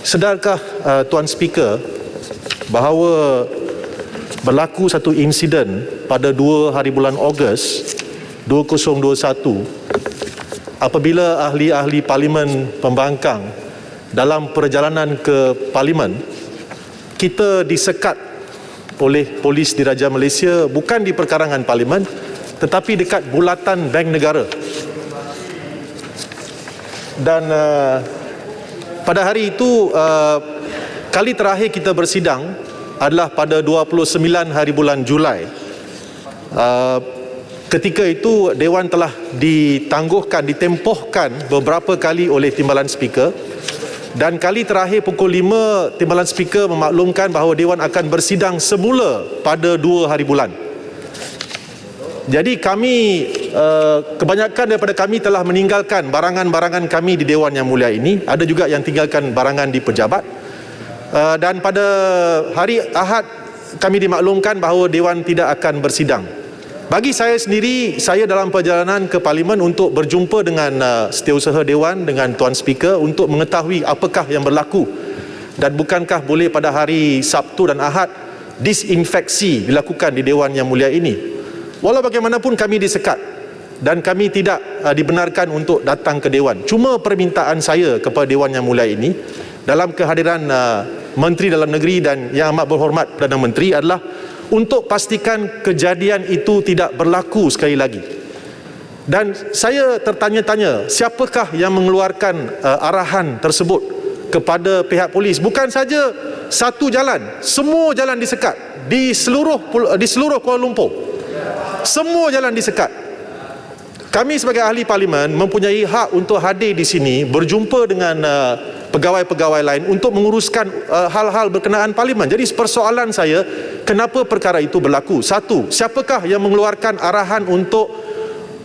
Sedarkah Tuan Speaker bahawa berlaku satu insiden pada 2 hari bulan Ogos 2021 apabila ahli-ahli Parlimen Pembangkang dalam perjalanan ke Parlimen kita disekat oleh polis Diraja Malaysia bukan di perkarangan Parlimen tetapi dekat bulatan Bank Negara. Dan pada hari itu kali terakhir kita bersidang adalah pada 29 hari bulan Julai. Ketika itu Dewan telah ditempohkan beberapa kali oleh Timbalan Speaker, dan kali terakhir pukul 5 Timbalan Speaker memaklumkan bahawa Dewan akan bersidang semula pada 2 hari bulan. Jadi kami, kebanyakan daripada kami telah meninggalkan barangan-barangan kami di Dewan Yang Mulia ini. Ada juga yang tinggalkan barangan di pejabat. Dan pada hari Ahad kami dimaklumkan bahawa Dewan tidak akan bersidang. Bagi saya sendiri, saya dalam perjalanan ke Parlimen untuk berjumpa dengan Setiausaha Dewan, dengan Tuan Speaker untuk mengetahui apakah yang berlaku dan bukankah boleh pada hari Sabtu dan Ahad disinfeksi dilakukan di Dewan Yang Mulia ini. Walau bagaimanapun kami disekat dan kami tidak dibenarkan untuk datang ke Dewan. Cuma permintaan saya kepada Dewan Yang Mulia ini dalam kehadiran Menteri Dalam Negeri dan Yang Amat Berhormat Perdana Menteri adalah untuk pastikan kejadian itu tidak berlaku sekali lagi. Dan saya tertanya-tanya, siapakah yang mengeluarkan arahan tersebut kepada pihak polis? Bukan saja satu jalan, semua jalan disekat di seluruh Kuala Lumpur. Semua jalan disekat. Kami sebagai ahli Parlimen mempunyai hak untuk hadir di sini, berjumpa dengan pegawai-pegawai lain untuk menguruskan hal-hal berkenaan Parlimen. Jadi persoalan saya, kenapa perkara itu berlaku? Satu, siapakah yang mengeluarkan arahan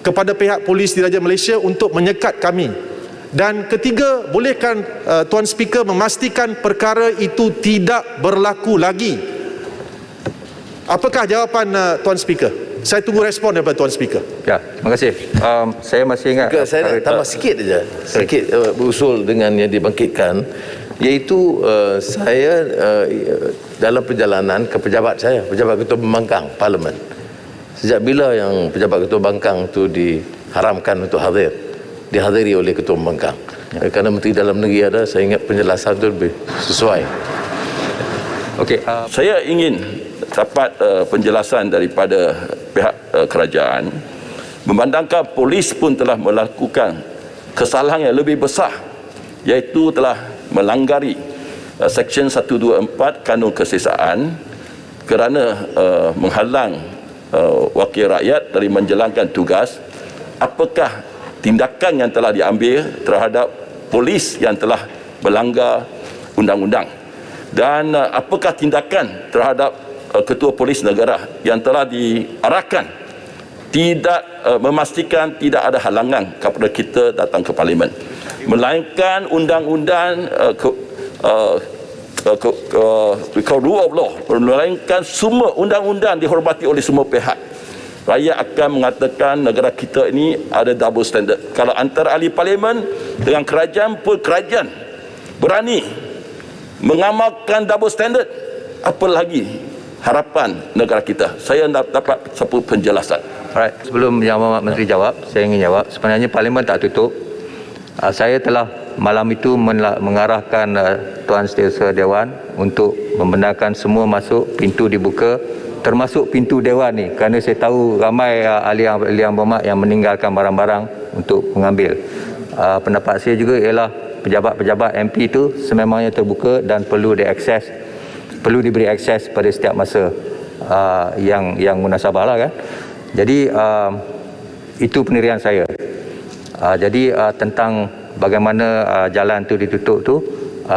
kepada pihak polis Diraja Malaysia untuk menyekat kami? Dan ketiga, bolehkan Tuan Speaker memastikan perkara itu tidak berlaku lagi? Apakah jawapan Tuan Speaker? Saya tunggu respon daripada Tuan Speaker. Ya, terima kasih. Saya masih ingat. Saya nak tambah sikit saja. Sikit berusul dengan yang dibangkitkan, iaitu saya dalam perjalanan ke pejabat saya, Pejabat Ketua Pembangkang Parlimen. Sejak bila yang Pejabat Ketua Pembangkang itu diharamkan untuk dihadiri oleh Ketua Pembangkang? Kerana Menteri Dalam Negeri ada, saya ingat penjelasan itu lebih sesuai. Okey, saya ingin dapat penjelasan daripada pihak kerajaan, memandangkan polis pun telah melakukan kesalahan yang lebih besar, iaitu telah melanggari Seksyen 124 Kanun Kesesaan kerana menghalang wakil rakyat dari menjalankan tugas. Apakah tindakan yang telah diambil terhadap polis yang telah melanggar undang-undang, dan apakah tindakan terhadap Ketua Polis Negara yang telah diarahkan tidak memastikan tidak ada halangan kepada kita datang ke Parlimen, melainkan undang-undang rule of law, melainkan semua undang-undang dihormati oleh semua pihak. Rakyat akan mengatakan negara kita ini ada double standard. Kalau antara ahli Parlimen dengan kerajaan pun kerajaan berani mengamalkan double standard, apa lagi harapan negara kita? Saya nak dapat satu penjelasan. Alright, sebelum Yang Berhormat Menteri jawab, saya ingin jawab. Sebenarnya Parlimen tak tutup. Saya telah malam itu mengarahkan Tuan Setiausaha Dewan untuk membenarkan semua masuk, pintu dibuka, termasuk pintu Dewan ni, kerana saya tahu ramai ahli Yang Berhormat yang meninggalkan barang-barang untuk mengambil. Pendapat saya juga ialah pejabat-pejabat MP itu sememangnya terbuka dan perlu diberi akses pada setiap masa yang munasabah lah kan. Jadi itu pendirian saya. Jadi tentang bagaimana jalan tu ditutup tu,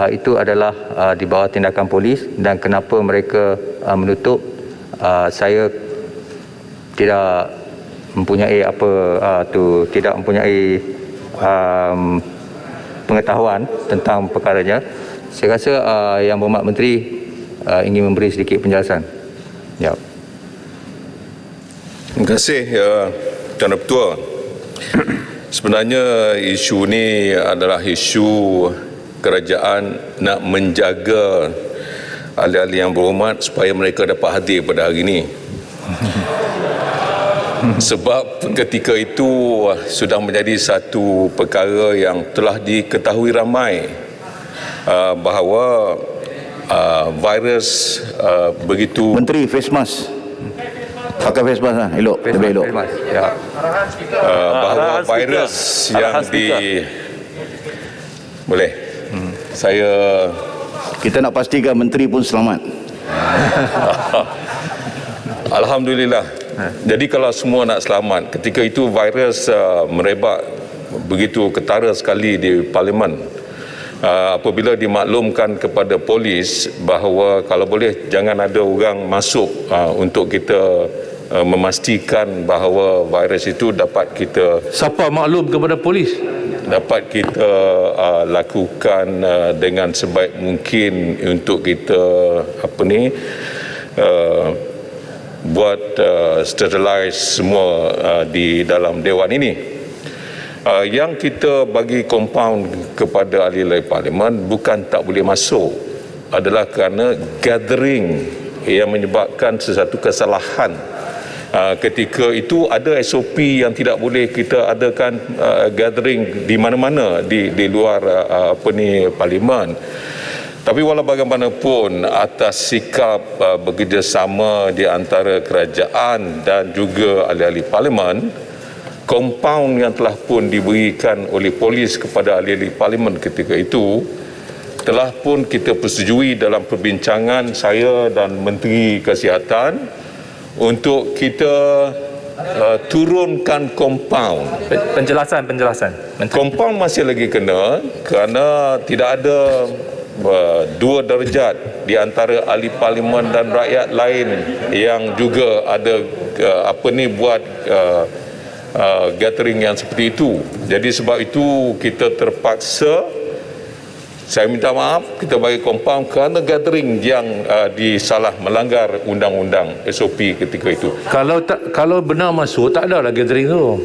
itu adalah di bawah tindakan polis, dan kenapa mereka menutup, saya tidak mempunyai tidak mempunyai pengetahuan tentang perkaranya. Saya rasa Yang Berhormat Menteri ingin memberi sedikit penjelasan. Ya. Terima kasih Tuan Ketua. Sebenarnya isu ini adalah isu kerajaan nak menjaga ahli-ahli yang berhormat supaya mereka dapat hadir pada hari ini. Sebab ketika itu sudah menjadi satu perkara yang telah diketahui ramai bahawa virus begitu. Menteri, face mask. Pakai face mask lah, elok, lebih elok. Ya. Bahawa virus yang boleh. Saya Kita nak pastikan menteri pun selamat. Alhamdulillah. Jadi kalau semua nak selamat, ketika itu virus merebak begitu ketara sekali di Parlimen. Apabila dimaklumkan kepada polis bahawa kalau boleh jangan ada orang masuk untuk kita memastikan bahawa virus itu dapat kita Siapa maklum kepada polis? dapat kita lakukan dengan sebaik mungkin untuk kita buat sterilize semua di dalam dewan ini. Yang kita bagi compound kepada ahli-ahli parlimen bukan tak boleh masuk, adalah kerana gathering yang menyebabkan sesuatu kesalahan. Ketika itu ada SOP yang tidak boleh kita adakan gathering di mana-mana di luar parlimen. Tapi walau bagaimanapun, atas sikap bekerjasama di antara kerajaan dan juga ahli-ahli parlimen, kompaun yang telah pun diberikan oleh polis kepada ahli-ahli parlimen ketika itu telah pun kita persetujui dalam perbincangan saya dan Menteri Kesihatan untuk kita turunkan kompaun. Penjelasan. Kompaun masih lagi kena kerana tidak ada dua darjat di antara ahli parlimen dan rakyat lain yang juga ada buat gathering yang seperti itu. Jadi sebab itu kita terpaksa, saya minta maaf, kita bagi kompaun kerana gathering yang disalah melanggar undang-undang SOP ketika itu. Kalau benar masuk, tak ada lah gathering tu.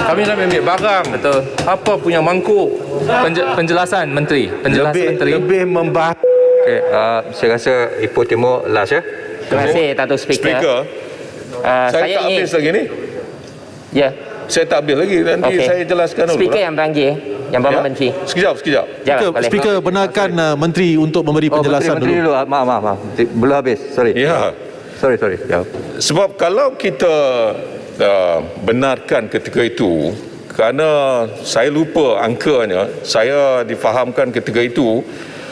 Kami nak ambil barang. Betul. Apa punya mangkuk? Penjelasan Menteri. Lebih membahas. Okay, saya rasa Ipoh Timur last ya. Terima kasih Datuk Speaker. Saya tak habis lagi ni. Ya. Saya tak habis lagi. Nanti saya jelaskan dulu. Speaker yang beranggir, yang Bapak Menteri. Sekejap. Speaker benarkan Menteri untuk memberi penjelasan Menteri dulu. Maaf. Belum habis. Sorry. Ya. Sorry. Ya. Sebab kalau kita benarkan ketika itu, kerana saya lupa angkanya, saya difahamkan ketika itu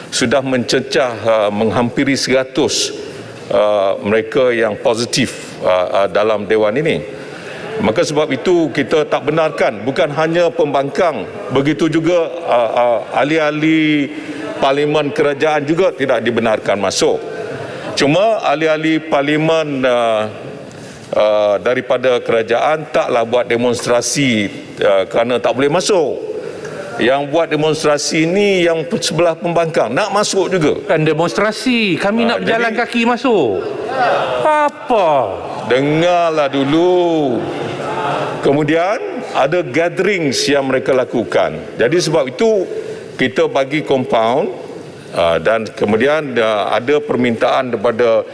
sudah mencecah menghampiri 100 mereka yang positif dalam dewan ini. Maka sebab itu kita tak benarkan, bukan hanya pembangkang, begitu juga ahli-ahli parlimen kerajaan juga tidak dibenarkan masuk. Cuma ahli-ahli parlimen daripada kerajaan taklah buat demonstrasi kerana tak boleh masuk. Yang buat demonstrasi ini yang sebelah pembangkang nak masuk juga. Kan demonstrasi, kami nak berjalan kaki masuk. Apa? Dengarlah dulu. Kemudian ada gatherings yang mereka lakukan. Jadi sebab itu kita bagi compound dan kemudian ada permintaan daripada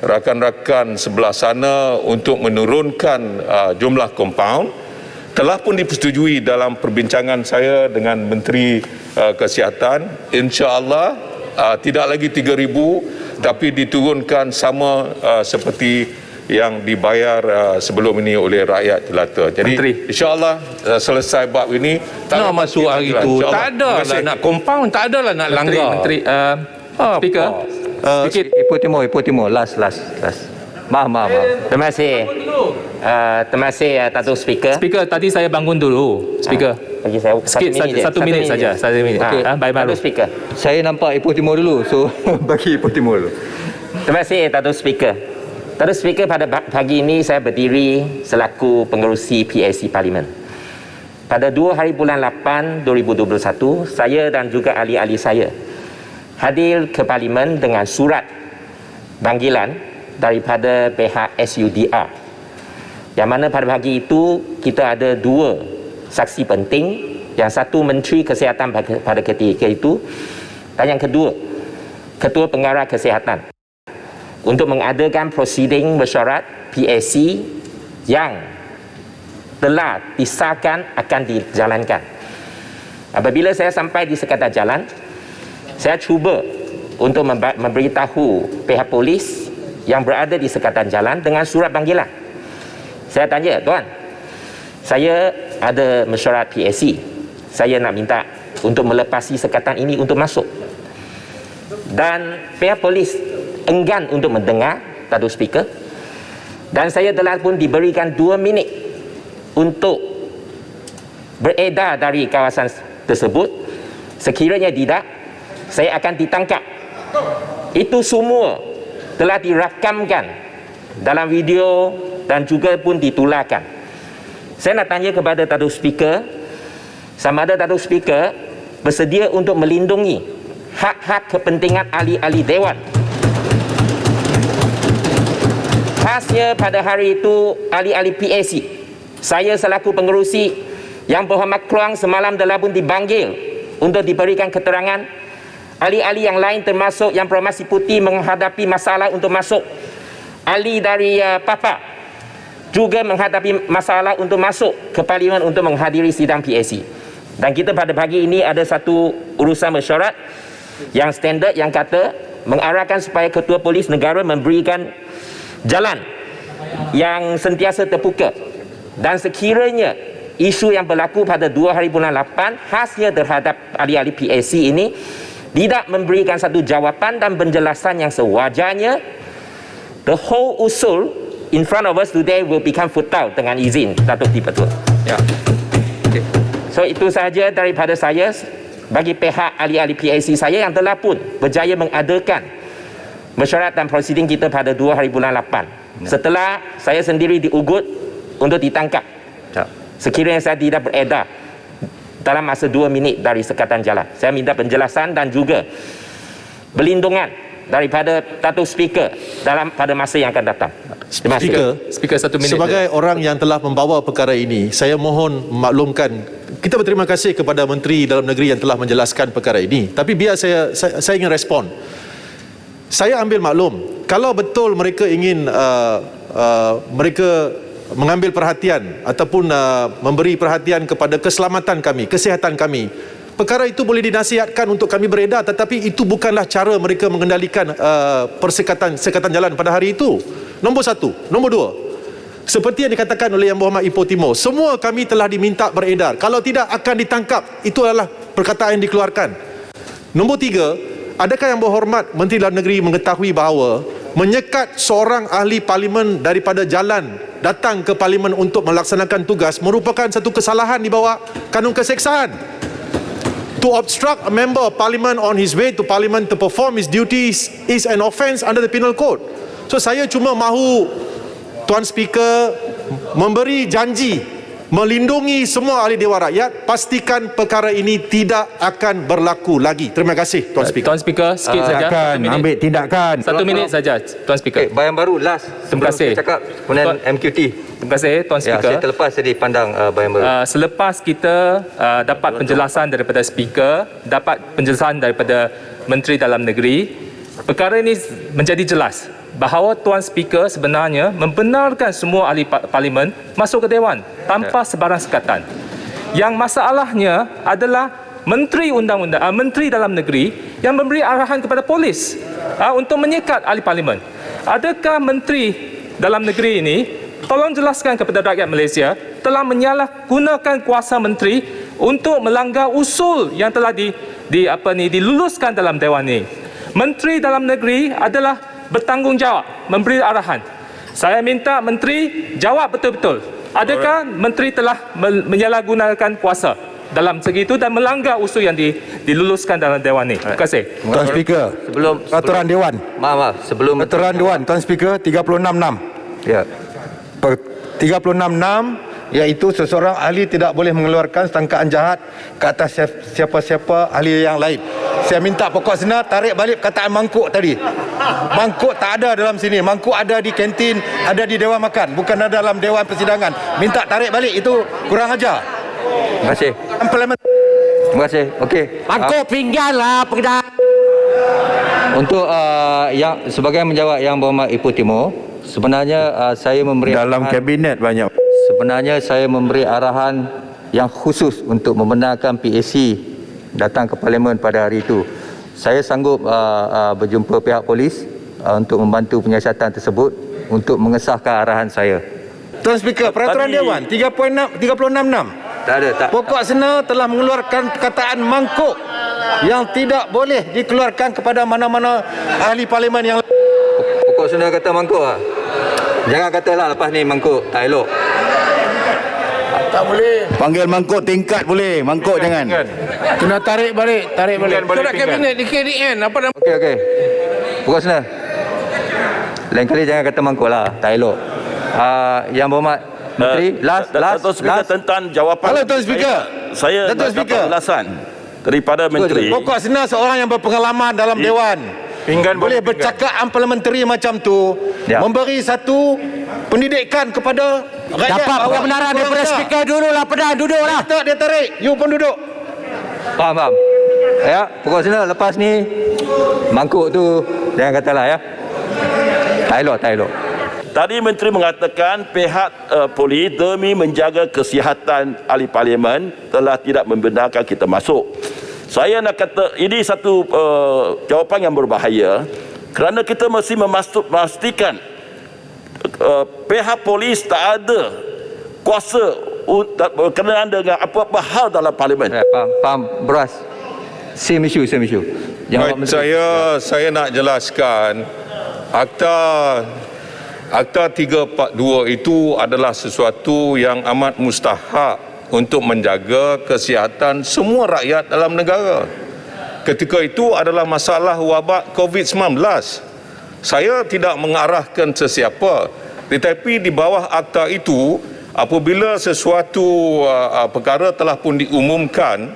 rakan-rakan sebelah sana untuk menurunkan jumlah compound. Telah pun dipersetujui dalam perbincangan saya dengan Menteri Kesihatan. InsyaAllah tidak lagi 3,000 tapi diturunkan sama seperti yang dibayar sebelum ini oleh rakyat jelata. Jadi insyaAllah selesai bab ini. Nak masuk hari itu. Tak ada lah nak compound, tak ada lah nak langgar. Menteri, Speaker. Sikit Ipoh Timur last. Maaf. Terima kasih. Terima kasih Datuk Speaker. Speaker, tadi saya bangun dulu. Speaker. Bagi saya Satu minit saja. Okay. Baik-baik. Datuk Speaker. Saya nampak Ipoh Timur dulu, so bagi Ipoh Timur dulu. Terima kasih Datuk Speaker. Datuk Speaker, pada pagi ini saya berdiri selaku pengerusi PAC Parlimen. Pada 2 hari bulan 8 2021, saya dan juga ahli-ahli saya hadir ke Parlimen dengan surat panggilan daripada pihak SUDR. Yang mana pada pagi itu kita ada 2 saksi penting Yang satu Menteri Kesihatan pada ketika itu, dan yang kedua Ketua Pengarah Kesihatan untuk mengadakan prosiding mesyuarat PAC yang telah disahkan akan dijalankan. Apabila saya sampai di sekatan jalan, saya cuba untuk memberitahu pihak polis yang berada di sekatan jalan dengan surat panggilan. Saya tanya, tuan, saya ada mesyuarat PAC. Saya nak minta untuk melepasi sekatan ini untuk masuk. Dan pihak polis enggan untuk mendengar Datuk Speaker. Dan saya telah pun diberikan 2 minit untuk beredar dari kawasan tersebut. Sekiranya tidak, saya akan ditangkap. Itu semua telah dirakamkan dalam video dan juga pun ditularkan. Saya nak tanya kepada Datuk Speaker, sama ada Datuk Speaker bersedia untuk melindungi hak-hak kepentingan ahli-ahli Dewan. Khasnya pada hari itu ahli-ahli PAC. Saya selaku pengerusi Yang Berhormat Keluang semalam telah pun dipanggil untuk diberikan keterangan. Ahli-ahli yang lain termasuk Yang Berhormat Si Putih menghadapi masalah untuk masuk. Ahli dari PAPA juga menghadapi masalah untuk masuk ke Parlimen untuk menghadiri sidang PAC. Dan kita pada pagi ini ada satu urusan mesyuarat yang standard yang kata mengarahkan supaya Ketua Polis Negara memberikan jalan yang sentiasa terbuka. Dan sekiranya isu yang berlaku pada 2 hari bulan 8 khasnya terhadap ahli-ahli PAC ini tidak memberikan satu jawapan dan penjelasan yang sewajarnya, the whole usul in front of us today will become futile dengan izin Datuk Dipertua. Ya. Okay. So itu sahaja daripada saya bagi pihak ahli-ahli PAC saya yang telah pun berjaya mengadakan mesyuarat dan prosiding kita pada 2 hari bulan 8. Ya. Setelah saya sendiri diugut untuk ditangkap. Ya. Sekiranya saya tidak beredar dalam masa 2 minit dari sekatan jalan. Saya minta penjelasan dan juga perlindungan daripada Datuk Speaker pada masa yang akan datang. Speaker 1 minit. Sebagai orang yang telah membawa perkara ini, saya mohon maklumkan, kita berterima kasih kepada Menteri Dalam Negeri yang telah menjelaskan perkara ini. Tapi biar saya ingin respon. Saya ambil maklum, kalau betul mereka ingin mereka mengambil perhatian ataupun memberi perhatian kepada keselamatan kami, kesihatan kami, perkara itu boleh dinasihatkan untuk kami beredar, tetapi itu bukanlah cara mereka mengendalikan sekatan jalan pada hari itu. Nombor 1. Nombor 2, seperti yang dikatakan oleh Yang Berhormat Ipoh Timur, semua kami telah diminta beredar. Kalau tidak akan ditangkap. Itu adalah perkataan yang dikeluarkan. Nombor 3, adakah Yang Berhormat Menteri Dalam Negeri mengetahui bahawa menyekat seorang ahli parlimen daripada jalan datang ke parlimen untuk melaksanakan tugas merupakan satu kesalahan di bawah kanun keseksaan? To obstruct a member of parliament on his way to parliament to perform his duties is an offence under the penal code. So saya cuma mahu Tuan Speaker memberi janji melindungi semua ahli Dewan Rakyat, pastikan perkara ini tidak akan berlaku lagi. Terima kasih Tuan Speaker. Tuan Speaker, sikit saja. Ambil tindakan. 1 minit saja Tuan Speaker. Okay, bayan baru last. Terima kasih. Cakap kemudian MQT. Terima kasih Tuan Speaker. Ya, saya terlepas tadi pandang bayan baru. Selepas kita dapat penjelasan daripada Speaker, dapat penjelasan daripada Menteri Dalam Negeri, perkara ini menjadi jelas bahawa Tuan Speaker sebenarnya membenarkan semua ahli parlimen masuk ke Dewan tanpa sebarang sekatan. Yang masalahnya adalah Menteri Menteri Dalam Negeri yang memberi arahan kepada polis untuk menyekat ahli parlimen. Adakah Menteri Dalam Negeri ini, tolong jelaskan kepada rakyat Malaysia, telah menyalahgunakan kuasa menteri untuk melanggar usul yang telah diluluskan dalam Dewan ini? Menteri Dalam Negeri adalah bertanggungjawab memberi arahan. Saya minta Menteri jawab betul-betul. Adakah Menteri telah menyalahgunakan kuasa dalam segi itu dan melanggar usul yang diluluskan dalam Dewan ini? Terima kasih. Tuan Speaker, peraturan Dewan. Maaf, sebelum peraturan Dewan, Tuan Speaker 36.6. Ya. 36.6 iaitu seseorang ahli tidak boleh mengeluarkan sangkaan jahat ke atas siapa-siapa ahli yang lain. Saya minta pokok senar tarik balik perkataan mangkuk tadi. Mangkuk tak ada dalam sini. Mangkuk ada di kantin, ada di Dewan Makan, bukan ada dalam Dewan Persidangan. Minta tarik balik, itu kurang ajar. Terima kasih. Terima kasih. Okey. Mangkuk pinggan lah pedas. Untuk yang sebagai menjawab Yang Berhormat Ipoh Timur, sebenarnya saya memberi dalam kabinet banyak. Sebenarnya saya memberi arahan yang khusus untuk membenarkan PAC datang ke Parlimen pada hari itu. Saya sanggup berjumpa pihak polis untuk membantu penyiasatan tersebut untuk mengesahkan arahan saya. Tuan Speaker, peraturan Dewan 3.6.6. Tak ada, tak. Pokok Sena telah mengeluarkan perkataan mangkuk yang tidak boleh dikeluarkan kepada mana-mana ahli parlimen yang Pokok Sena kata mangkuk lah. Jangan katalah lepas ni mangkuk, tak elok. Tak boleh. Panggil mangkuk tingkat boleh, mangkuk jangan. Kena tarik balik. Surat kabinet di KDN apa nama? Okey. Pokok Sena. Lain kali jangan kata mangkuk lah, tak elok. Yang Berhormat Menteri, last. Tentang jawapan. Halo Tuan Speaker. Saya nak dapat penjelasan daripada Menteri. Pokok Sena seorang yang berpengalaman dalam Dewan. Boleh bercakap parliamentary macam tu, memberi satu pendidikan kepada rakyat. Dapat kebenaran daripada speaker dululah, pedas duduklah. Tak, dia tarik. You pun duduk. Faham. Ya, Pokok Sena lepas ni mangkuk tu jangan katalah ya. Tak elok. Tadi Menteri mengatakan pihak polis demi menjaga kesihatan ahli parlimen telah tidak membenarkan kita masuk. Saya nak kata ini satu jawapan yang berbahaya kerana kita mesti memastikan pihak polis tak ada kuasa berkenaan dengan apa-apa hal dalam parlimen. Faham, beras. Same issue. Baik, saya nak jelaskan Akta 342 itu adalah sesuatu yang amat mustahak untuk menjaga kesihatan semua rakyat dalam negara. Ketika itu adalah masalah wabak COVID-19. Saya tidak mengarahkan sesiapa, tetapi di bawah akta itu apabila sesuatu perkara telah pun diumumkan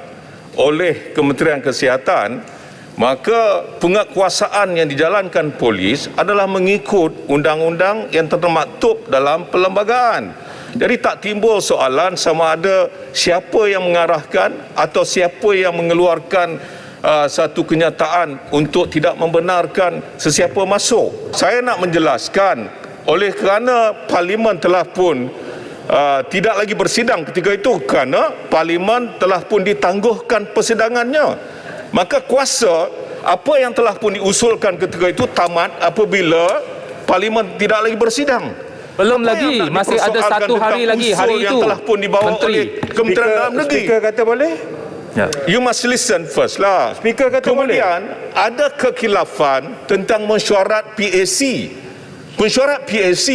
oleh Kementerian Kesihatan, maka penguasaan yang dijalankan polis adalah mengikut undang-undang yang termaktub dalam perlembagaan. Jadi tak timbul soalan sama ada siapa yang mengarahkan atau siapa yang mengeluarkan satu kenyataan untuk tidak membenarkan sesiapa masuk. Saya nak menjelaskan, oleh kerana parlimen telah pun tidak lagi bersidang ketika itu kerana parlimen telah pun ditangguhkan persidangannya, maka kuasa apa yang telah pun diusulkan ketika itu tamat apabila parlimen tidak lagi bersidang. Belum lagi, masih ada satu hari lagi. Hari itu yang telah pun dibawa oleh Kementerian Dalam Negeri. Speaker kata boleh? Ya. You must listen first lah. Speaker kata kemudian ada kekhilafan tentang mesyuarat PAC. Mesyuarat PAC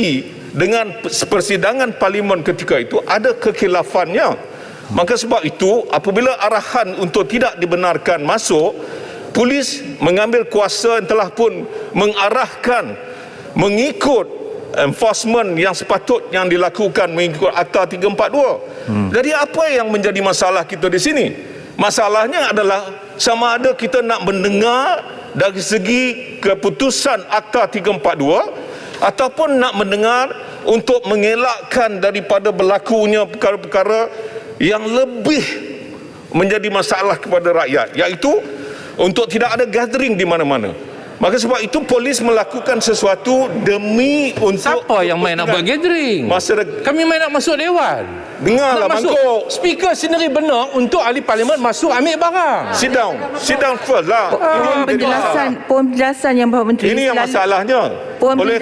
dengan persidangan parlimen ketika itu ada kekhilafannya. Maka sebab itu apabila arahan untuk tidak dibenarkan masuk, polis mengambil kuasa yang telah pun mengarahkan mengikut enforcement yang sepatutnya dilakukan mengikut Akta 342. Jadi apa yang menjadi masalah kita di sini? Masalahnya adalah sama ada kita nak mendengar dari segi keputusan Akta 342 ataupun nak mendengar untuk mengelakkan daripada berlakunya perkara-perkara yang lebih menjadi masalah kepada rakyat, iaitu untuk tidak ada gathering di mana-mana. Maka sebab itu polis melakukan sesuatu demi untuk... Siapa yang main nak buat gathering? Kami main nak masuk Dewan. Dengarlah mangkuk. Speaker sendiri benar untuk ahli parlimen masuk ambil barang. Sit down first lah. Penjelasan yang Bapak Menteri. Ini yang masalahnya. Oleh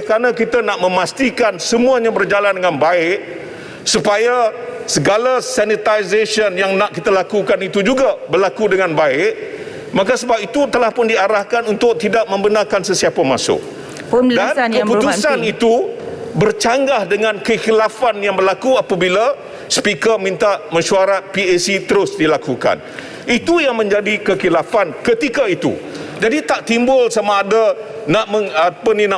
kerana kita nak memastikan semuanya berjalan dengan baik, supaya segala sanitization yang nak kita lakukan itu juga berlaku dengan baik, maka sebab itu telah pun diarahkan untuk tidak membenarkan sesiapa masuk. Dan keputusan itu bercanggah dengan kekhilafan yang berlaku apabila speaker minta mesyuarat PAC terus dilakukan. Itu yang menjadi kekhilafan ketika itu. Jadi tak timbul sama ada nak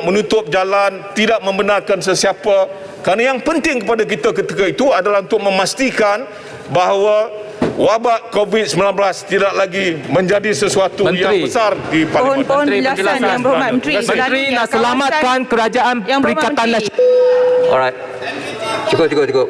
menutup jalan, tidak membenarkan sesiapa. Kerana yang penting kepada kita ketika itu adalah untuk memastikan bahawa wabak COVID-19 tidak lagi menjadi sesuatu yang besar di parlimen. Mohon penjelasan yang Berhormat Menteri. Menteri nak selamatkan kerajaan Perikatan Nasional. Alright. Cukup.